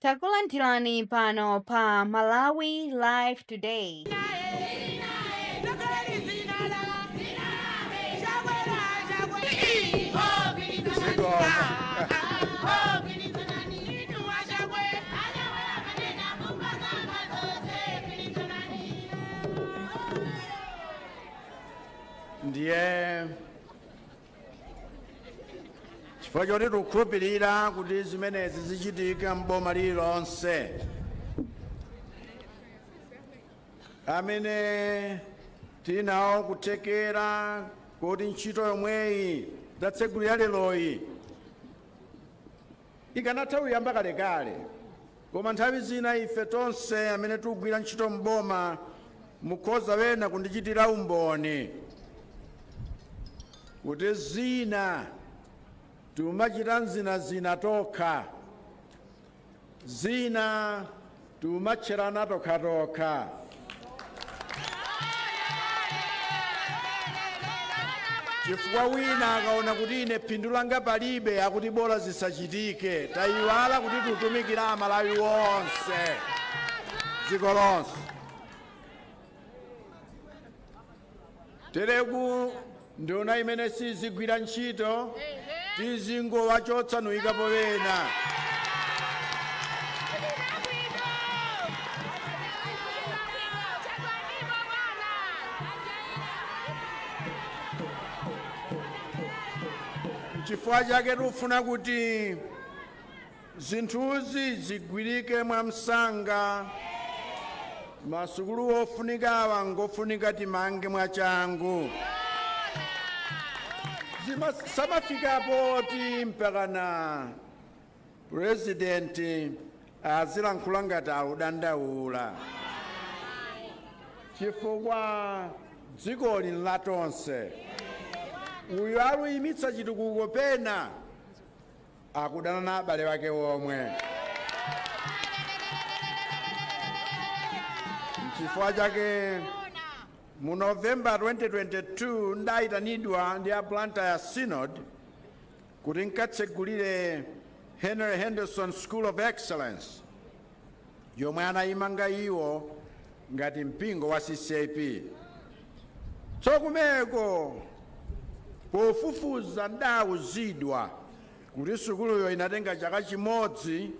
Takulantirani pano pa Malawi Live Today. Ndiye chifukwa choti tikukhulupirira kuti zimenezi zichitika m'boma lililonse. Amene tinawo kuthekera kuti ntchito yomweyi tatsegulira leroyi ikanatha kuyamba kalekale, koma nthawi zina ife tonse amene tikugwira ntchito m'boma mukhoza wena kundichitira umboni kuti zina tumachita zina tokha, zina tumatcherana tokha. Chifukwa wina akaona kuti ine phindu langa palibe akuti bora zisachitike, tayiwala kuti tutumikira Amalawi wonse dziko lonse. Tereku nduna imene sizigwira ntchito tizingowachotsa nuyikapo wena. Chifukwa chake tikufuna kuti zinthuzi zigwirike mwamsanga. Masukulu ofunika awa ngofunika timange mwachangu. Samafikapo ti mpakana President azilankhula ngati akudandaula, chifukwa dziko lino latonse. Uyu aluyimitsa chitukuko pena akudana na abale wake omwe. Chifukwa chake mu November 2022 ndayitanidwa ndi aplanta ya Synod kuti nkatsegulire Henry Henderson School of Excellence yomwe anayimanga iwo ngati mpingo wa CCAP. Kumeko pofufuza ndawuzidwa kuti sukuluyo inatenga chaka chimodzi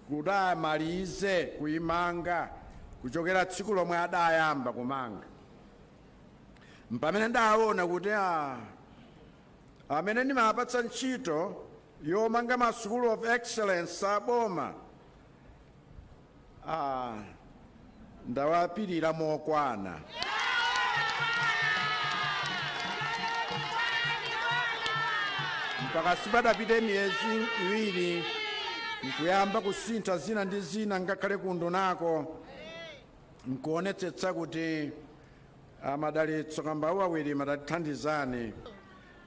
kuti amalize kuyimanga kuchokera tsiku lomwe adayamba kumanga. Mpamene ndaona kuti amene ndimapatsa ntchito yomanga ma School of Excellence aboma ndawapirira mokwana. Mpaka sipadapite miyezi iwiri nkuyamba kusintha zina ndi zina ngakhale kundunako nkuonetsetsa kuti amadalitso kamba awiri madathandizane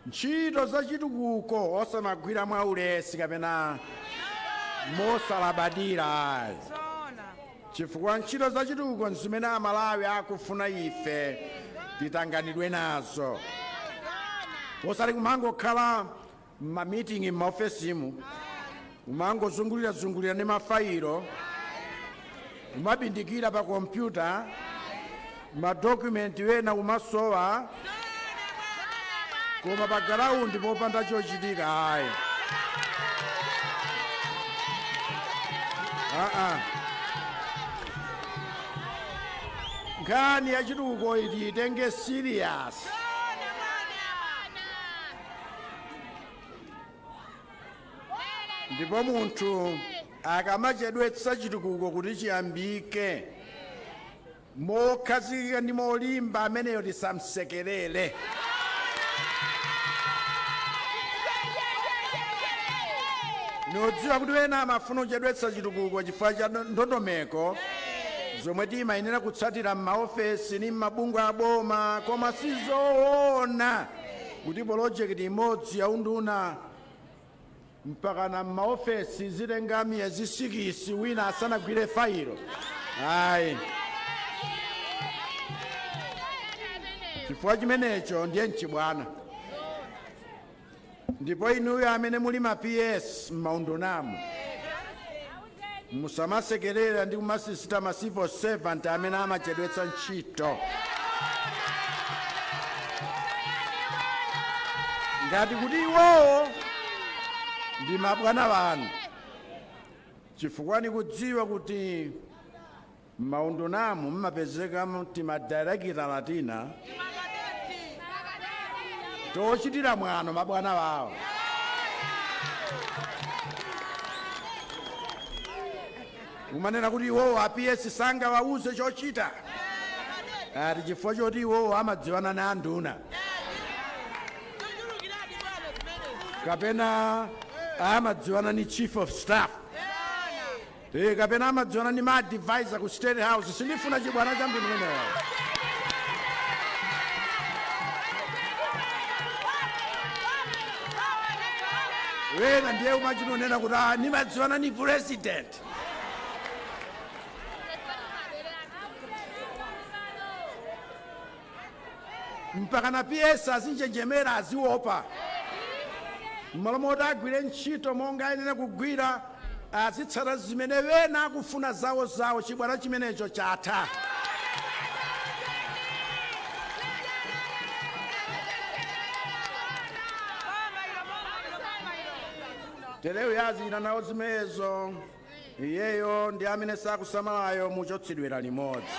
ntchito za chitukuko osamagwira mwaulesi kapena mosalabadira. Chifukwa ntchito za chitukuko nzimene Amalawi akufuna ife titanganidwe nazo. Osati kumangokhala m'mamitingi m'maofesimu, kumangozungulira ndi mafayiro, kumabindikira pa kompyuta, madokumenti wena kumasowa, koma pa galaundi popanda chochitika ayi. Nkhani ya chitukuko iti itenge serious. Ndipo munthu akamachedwetsa chitukuko kuti chiyambike mokhazikika ndi molimba ameneyo tisamsekerere. Nodziwa kuti wena amafuna kuchedwetsa chitukuko chifukwa cha ndondomeko zomwe timayenera kutsatira m'maofesi ndi m'mabungwe aboma, koma sizoona kuti projekti imodzi ya unduna mpaka m'maofesi zitenga miyezi 6 wina asanagwire fayilo. Ayi. Chifukwa chimenecho ndiye mchibwana. Ndipo inuyo amene muli ma PS m'maundunamo musamasekerera ndi kumasisita ma civil servant amene amachedwetsa ntchito. Ngati kuti iwowo ndi mabwana wanu, chifukwa nikudziwa kuti m'maundunamu mmapezeka timadirekita latina tochitira mwano mabwana wawo. Umanena kuti iwowo APS sangawauze chochita, ati chifukwa choti iwowo amadziwana na anduna, kapena amadziwana ni chief of staff, kapena amadziwana ni ma advisor ku State House. Sindifuna chibwana cha mtundu umenewo. Wena ndiye umachinonena kuti nimadziwana ni president. Mpaka na PS azinjenjemera aziopa. Mmalomo agwire ntchito monga ayenera kugwira, azitsata zimene wena akufuna zawo chibwana chimenecho chatha. Teleyo yazina nawo zimenezo, iyeyo ndi amene sakusamalayo muchotsedwera limodzi.